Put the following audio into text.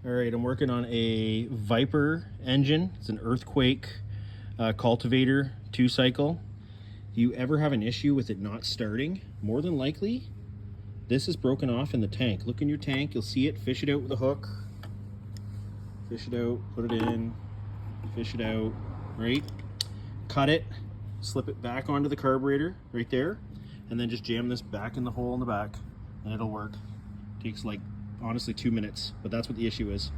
All right, I'm working on a Viper engine. It's an Earthquake cultivator 2-cycle. If you ever have an issue with it not starting, more than likely, this is broken off in the tank. Look in your tank, you'll see it. Fish it out with a hook. Fish it out, put it in, fish it out, right? Cut it, slip it back onto the carburetor right there, and then just jam this back in the hole in the back, and it'll work. Takes like, honestly, 2 minutes, but that's what the issue is.